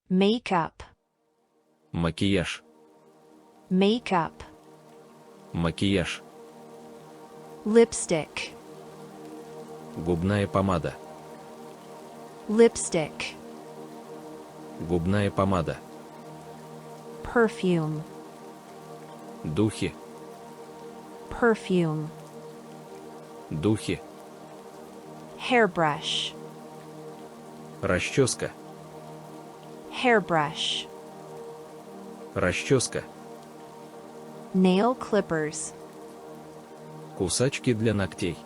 Makeup. Макияж. Makeup. Макияж. Lipstick. Губная помада. Lipstick. Губная помада. Perfume. Духи. Perfume. Духи. Hairbrush. Расческа. Hairbrush. Расческа. Nail clippers. Кусачки для ногтей.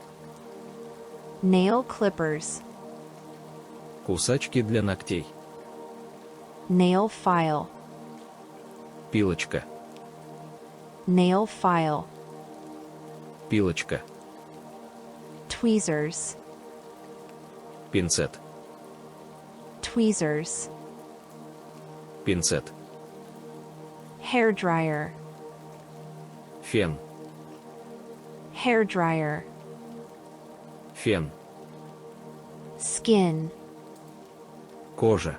Nail clippers. Кусачки для ногтей. Nail file. Пилочка. Nail file. Пилочка. Tweezers. Пинцет. Tweezers. Пинцет. Hair dryer. Фен. Hair dryer. Фен. Skin. Кожа.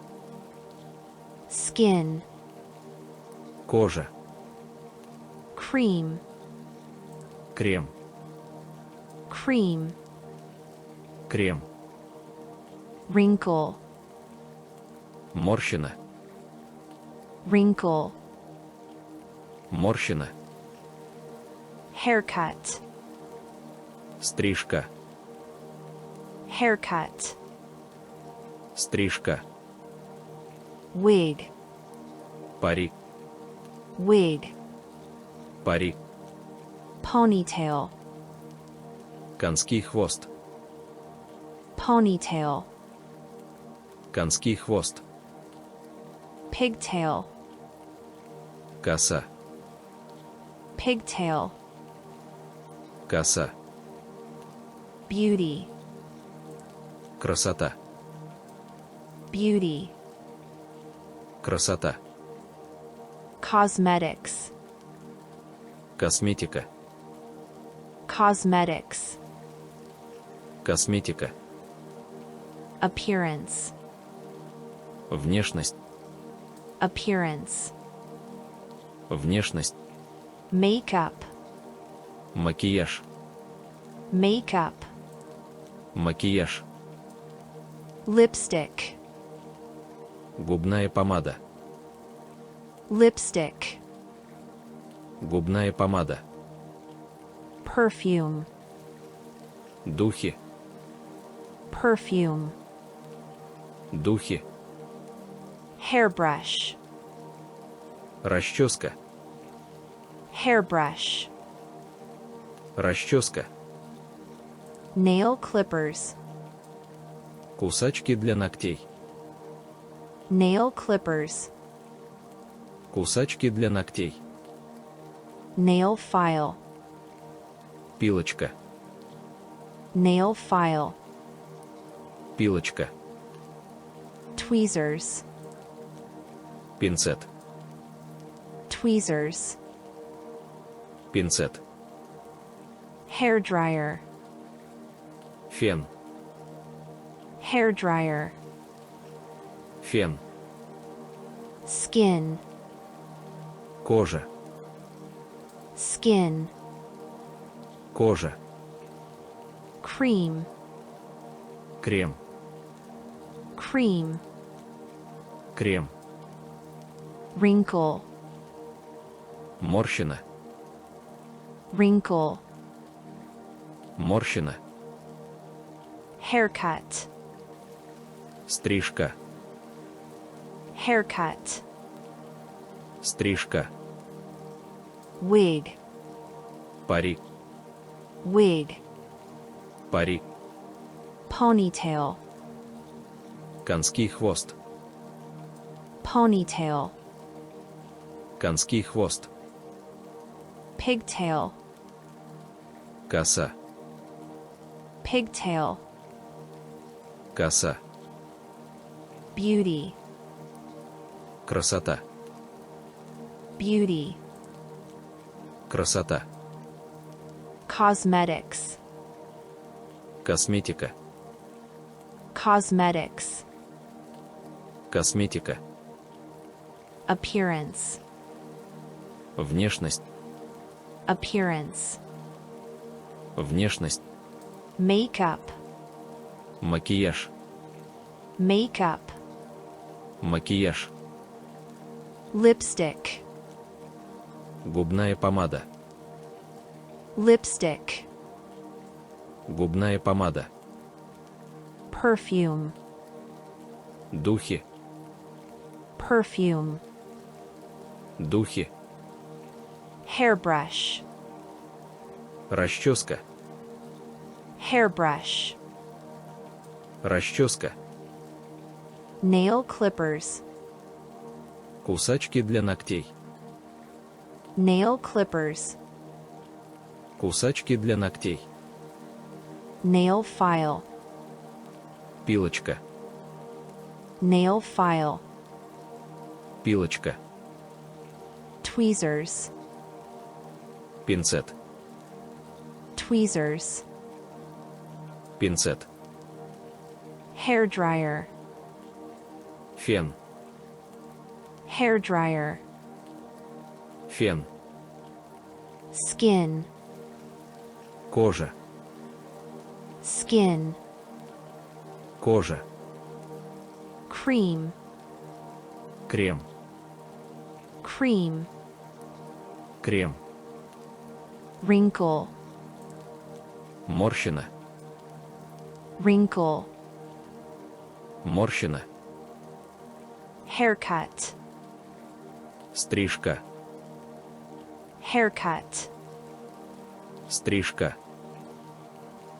Skin. Кожа. Cream. Крем. Cream. Крем. Wrinkle. Морщина. Wrinkle. Морщина. Haircut. Стрижка. Haircut. Стрижка. Wig. Парик. Wig. Парик. Ponytail. Конский хвост. Ponytail. Конский хвост. Pigtail. Коса. Pigtail. Коса. Beauty. Красота. Beauty. Красота. Cosmetics. Косметика. Cosmetics. Косметика. Appearance. Внешность. Appearance. Внешность. Makeup. Макияж. Makeup. Макияж. Lipstick. Губная помада. Lipstick. Губная помада. Perfume. Духи. Perfume. Духи. Hairbrush. Расческа. Hairbrush. Расческа. Nail clippers. Кусачки для ногтей. Nail clippers. Кусачки для ногтей. Nail file. Пилочка. Nail file. Пилочка. Tweezers. Пинцет. Tweezers. Пинцет. Hair dryer. Фен. Hair dryer. Фен. Skin. Кожа. Skin. Кожа. Cream. Крем. Cream. Крем. Wrinkle. Морщина. Wrinkle. Морщина. Haircut. Стрижка. Haircut. Стрижка. Wig. Парик. Wig. Парик. Ponytail. Конский хвост. Ponytail. Конский хвост. Pigtail. Коса. Pigtail. Коса. Beauty. Красота. Beauty. Красота. Cosmetics. Косметика. Cosmetics. Косметика. appearance, Внешность. appearance, Внешность. makeup, Макияж. makeup, Макияж. lipstick, Губная помада. lipstick, Губная помада. perfume, Духи. perfume, Духи. hairbrush, Расческа. hairbrush, Расческа. nail clippers, Кусачки для ногтей. nail clippers, Кусачки для ногтей. nail file, Пилочка. nail file, Пилочка. tweezers, Пинцет. tweezers, Пинцет. hairdryer, Фен. hairdryer, Фен. skin, Кожа. skin, Кожа. cream, Крем. cream, Крем. wrinkle, Морщина. wrinkle, Морщина. haircut, Стрижка. haircut, Стрижка.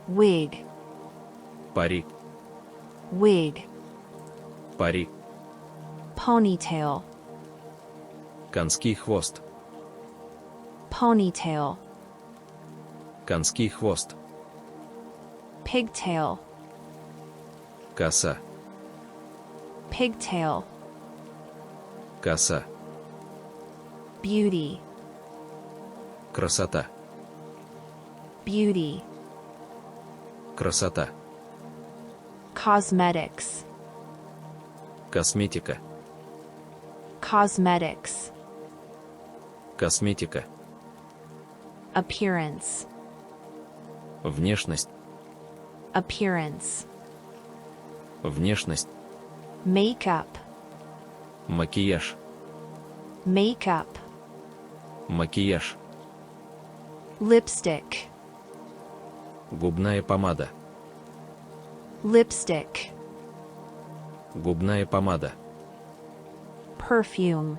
wig, Парик. wig, Парик. ponytail, Конский хвост. ponytail, Конский хвост. pigtail, Коса. pigtail, Коса. beauty, Красота. beauty, Красота. cosmetics, Косметика. cosmetics, Косметика. appearance, Внешность. appearance, Внешность. makeup, Макияж. makeup, Макияж. lipstick, Губная помада. lipstick, Губная помада. perfume,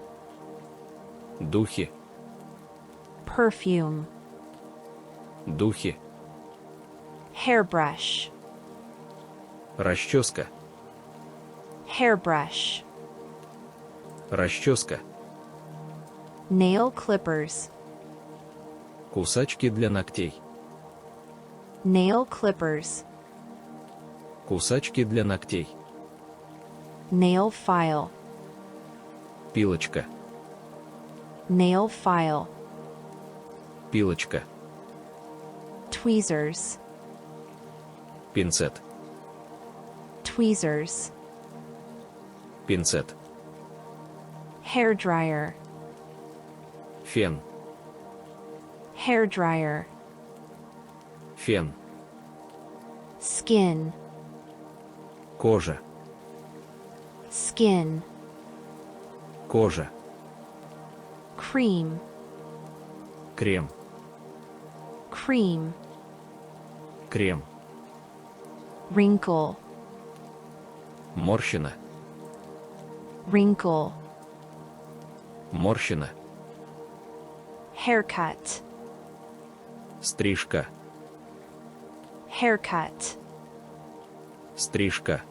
Духи. perfume, Духи. hairbrush, Расческа. hairbrush, Расческа. nail clippers, Кусачки для ногтей. nail clippers, Кусачки для ногтей. nail file, Пилочка. nail file, Пилочка. tweezers, Пинцет. tweezers, Пинцет. hairdryer, Фен. hairdryer, Фен. skin, Кожа. skin, Кожа. cream, Крем. cream, Крем. wrinkle, Морщина. wrinkle, Морщина. haircut, Стрижка. haircut, Стрижка.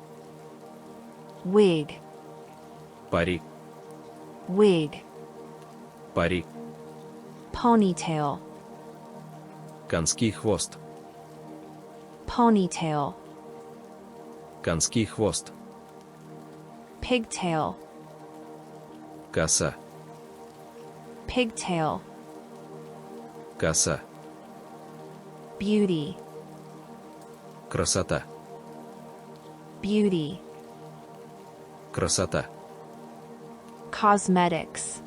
wig, Парик. wig, Парик. ponytail, Конский хвост. ponytail, Конский хвост. pigtail, Коса. pigtail, Коса. beauty, Красота. beauty, Красота. Cosmetics.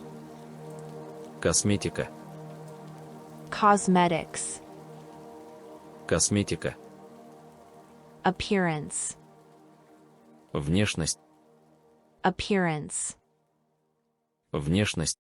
Косметика. Cosmetics. Косметика. Appearance. Внешность. Appearance. Внешность.